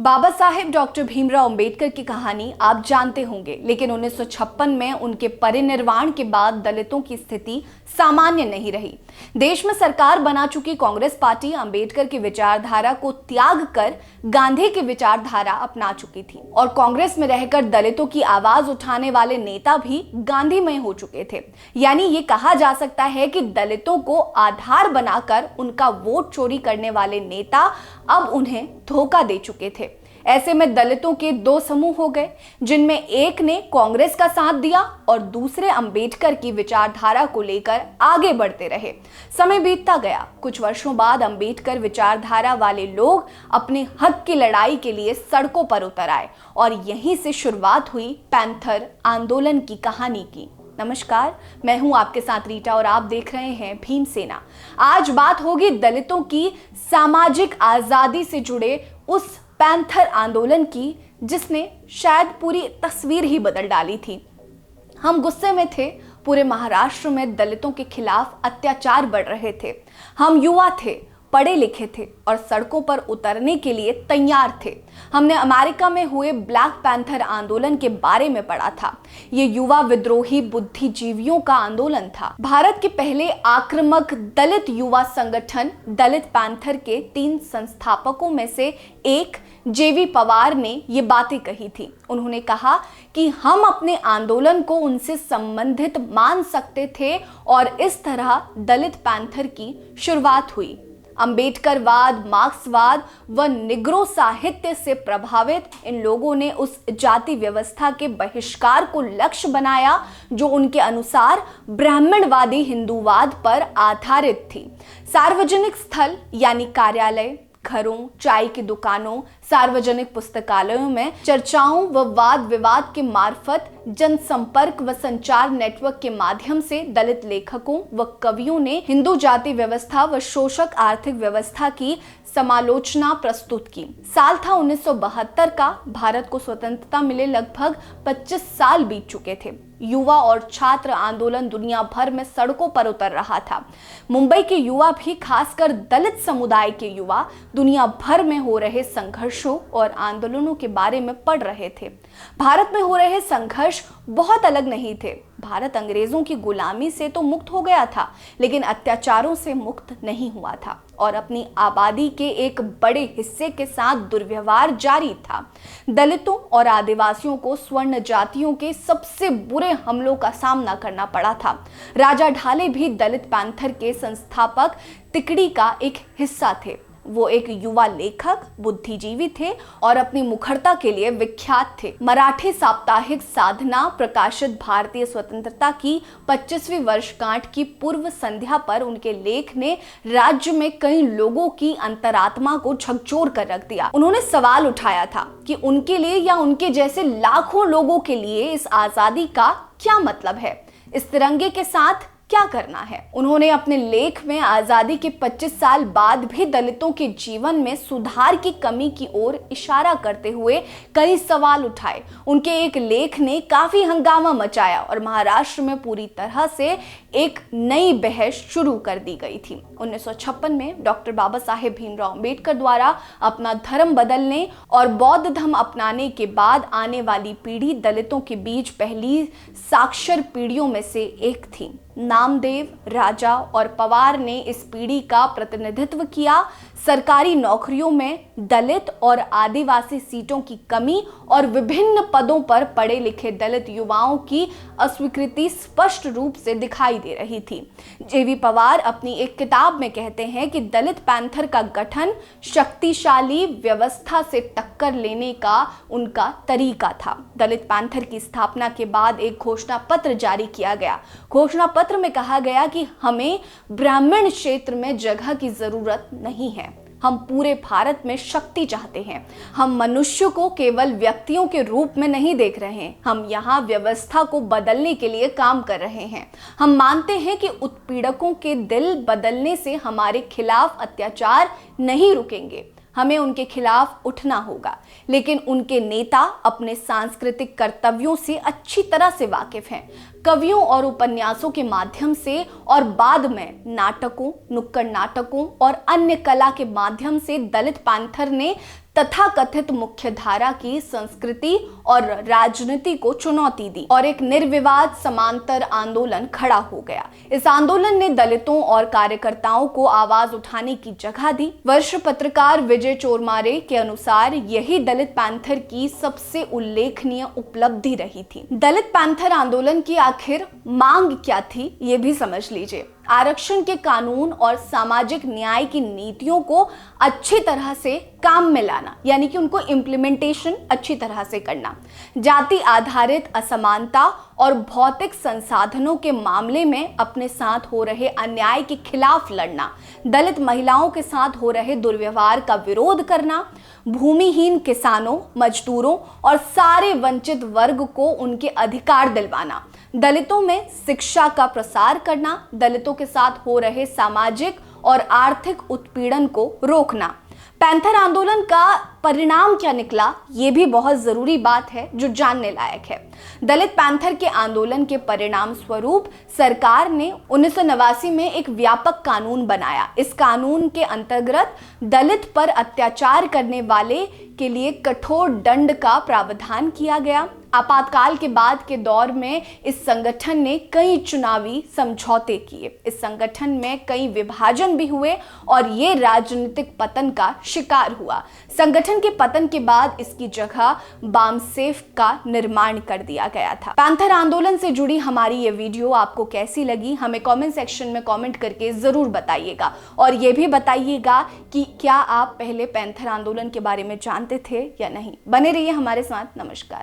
Baba Saheb doctor Bhimrao Ambedkar की कहानी आप जानते होंगे, लेकिन 1956 में उनके परिनिर्वाण के बाद दलितों की स्थिति सामान्य नहीं रही। देश में सरकार बना चुकी कांग्रेस पार्टी अंबेडकर की विचारधारा को त्याग कर गांधी की विचारधारा अपना चुकी थी और कांग्रेस में रहकर दलितों की आवाज उठाने वाले नेता भी गांधीमय हो चुके थे। यानी ये कहा जा सकता है कि दलितों को आधार बनाकर उनका वोट चोरी करने वाले नेता अब उन्हें धोखा दे चुके थे। ऐसे में दलितों के दो समूह हो गए, जिनमें एक ने कांग्रेस का साथ दिया और दूसरे अंबेडकर की विचारधारा को लेकर आगे बढ़ते रहे। समय बीतता गया। कुछ वर्षों बाद अंबेडकर विचारधारा वाले लोग अपने हक की लड़ाई के लिए सड़कों पर उतर आए और यहीं से शुरुआत हुई पैंथर आंदोलन की कहानी की। नमस्कार, मैं हूं आपके साथ रीटा और आप देख रहे हैं भीम सेना। आज बात होगी दलितों की सामाजिक आजादी से जुड़े उस पैंथर आंदोलन की जिसने शायद पूरी तस्वीर ही बदल डाली थी। हम गुस्से में थे। पूरे महाराष्ट्र में दलितों के खिलाफ अत्याचार बढ़ रहे थे। हम युवा थे, पढ़े लिखे थे और सड़कों पर उतरने के लिए तैयार थे। हमने अमेरिका में हुए ब्लैक पैंथर आंदोलन के बारे में पढ़ा था। ये युवा विद्रोही बुद्धिजीवियों का आंदोलन था। भारत के पहले आक्रामक दलित युवा संगठन दलित पैंथर के 3 संस्थापकों में से एक जेवी पवार ने ये बातें कही थी। उन्होंने कहा कि हम अपने आंदोलन को उनसे संबंधित मान सकते थे और इस तरह दलित पैंथर की शुरुआत हुई। अंबेडकरवाद, मार्क्सवाद व निग्रो साहित्य से प्रभावित इन लोगों ने उस जाति व्यवस्था के बहिष्कार को लक्ष्य बनाया जो उनके अनुसार ब्राह्मणवादी हिंदूवाद पर आधारित थी। सार्वजनिक स्थल यानी कार्यालय, घरों, चाय की दुकानों, सार्वजनिक पुस्तकालयों में चर्चाओं व वाद विवाद के मार्फत जनसंपर्क व संचार नेटवर्क के माध्यम से दलित लेखकों व कवियों ने हिंदू जाति व्यवस्था व शोषक आर्थिक व्यवस्था की समालोचना प्रस्तुत की। साल था 1972 का। भारत को स्वतंत्रता मिले लगभग 25 साल बीत चुके थे। युवा और छात्र आंदोलन दुनिया भर में सड़कों पर उतर रहा था। मुंबई के युवा भी, खासकर दलित समुदाय के युवा, दुनिया भर में हो रहे संघर्षों और आंदोलनों के बारे में पढ़ रहे थे। भारत में हो रहे संघर्ष बहुत अलग नहीं थे। भारत अंग्रेजों की गुलामी से तो मुक्त हो गया था, लेकिन अत्याचारों से मुक्त नहीं हुआ था और अपनी आबादी के एक बड़े हिस्से के साथ दुर्व्यवहार जारी था। दलितों और आदिवासियों को स्वर्ण जातियों के सबसे बुरे हमलों का सामना करना पड़ा था। राजा ढाले भी दलित पैंथर के संस्थापक तिकड़ी का एक हिस्सा थे। वो एक युवा लेखक, बुद्धिजीवी थे और अपनी मुखरता के लिए विख्यात थे। मराठी साप्ताहिक साधना प्रकाशित भारतीय स्वतंत्रता की 25वीं वर्षगांठ की पूर्व संध्या पर उनके लेख ने राज्य में कई लोगों की अंतरात्मा को झकझोर कर रख दिया। उन्होंने सवाल उठाया था कि उनके लिए या उनके जैसे लाखों लोगों के लिए इस आजादी का क्या मतलब है, इस तिरंगे के साथ क्या करना है। उन्होंने अपने लेख में आजादी के 25 साल बाद भी दलितों के जीवन में सुधार की कमी की ओर इशारा करते हुए कई सवाल उठाए। उनके एक लेख ने काफी हंगामा मचाया और महाराष्ट्र में पूरी तरह से एक नई बहस शुरू कर दी गई थी। 1956 में डॉक्टर बाबा साहेब भीमराव अंबेडकर द्वारा अपना धर्म बदलने और बौद्ध धर्म अपनाने के बाद आने वाली पीढ़ी दलितों के बीच पहली साक्षर पीढ़ियों में से एक थी। नामदेव, राजा और पवार ने इस पीढ़ी का प्रतिनिधित्व किया। सरकारी नौकरियों में दलित और आदिवासी सीटों की कमी और विभिन्न पदों पर पढ़े लिखे दलित युवाओं की अस्वीकृति स्पष्ट रूप से दिखाई दे रही थी। जेवी पवार अपनी एक किताब में कहते हैं कि दलित पैंथर का गठन शक्तिशाली व्यवस्था से टक्कर लेने का उनका तरीका था। दलित पैंथर की स्थापना के बाद एक घोषणा पत्र जारी किया गया। घोषणा पत्र में कहा गया कि हमें ब्राह्मण क्षेत्र में जगह की जरूरत नहीं है। हम पूरे भारत में शक्ति चाहते हैं। हम मनुष्य को केवल व्यक्तियों के रूप में नहीं देख रहे हैं। हम यहाँ व्यवस्था को बदलने के लिए काम कर रहे हैं। हम मानते हैं कि उत्पीड़कों के दिल बदलने से हमारे खिलाफ अत्याचार नहीं रुकेंगे। हमें उनके खिलाफ उठना होगा, लेकिन उनके नेता अपने सांस्कृतिक कर्तव्यों से अच्छी तरह से वाकिफ हैं। कवियों और उपन्यासों के माध्यम से और बाद में नाटकों, नुक्कड़ नाटकों और अन्य कला के माध्यम से दलित पैंथर ने तथाकथित मुख्यधारा की संस्कृति और राजनीति को चुनौती दी और एक निर्विवाद समांतर आंदोलन खड़ा हो गया। इस आंदोलन ने दलितों और कार्यकर्ताओं को आवाज उठाने की जगह दी। वरिष्ठ पत्रकार विजय चोरमारे के अनुसार यही दलित पैंथर की सबसे उल्लेखनीय उपलब्धि रही थी। दलित पैंथर आंदोलन की आखिर मांग क्या थी, ये भी समझ लीजिए। आरक्षण के कानून और सामाजिक न्याय की नीतियों को अच्छी तरह से काम में लाना, यानी कि उनको इम्प्लीमेंटेशन अच्छी तरह से करना, जाति आधारित असमानता और भौतिक संसाधनों के मामले में अपने साथ हो रहे अन्याय के खिलाफ लड़ना, दलित महिलाओं के साथ हो रहे दुर्व्यवहार का विरोध करना, भूमिहीन किसानों, मजदूरों और सारे वंचित वर्ग को उनके अधिकार दिलवाना, दलितों में शिक्षा का प्रसार करना, दलितों के साथ हो रहे सामाजिक और आर्थिक उत्पीड़न को रोकना। पैंथर आंदोलन का परिणाम क्या निकला, ये भी बहुत जरूरी बात है जो जानने लायक है। दलित पैंथर के आंदोलन के परिणाम स्वरूप सरकार ने 1989 में एक व्यापक कानून बनाया। इस कानून के अंतर्गत दलित पर अत्याचार करने वाले के लिए कठोर दंड का प्रावधान किया गया। आपातकाल के बाद के दौर में इस संगठन ने कई चुनावी समझौते किए। इस संगठन में कई विभाजन भी हुए और ये राजनीतिक पतन का शिकार हुआ। संगठन के पतन के बाद इसकी जगह बामसेफ का निर्माण कर दिया गया था। पैंथर आंदोलन से जुड़ी हमारी ये वीडियो आपको कैसी लगी, हमें कमेंट सेक्शन में कमेंट करके जरूर बताइएगा। और ये भी बताइएगा कि क्या आप पहले पैंथर आंदोलन के बारे में जानते थे या नहीं। बने रहिए हमारे साथ। नमस्कार।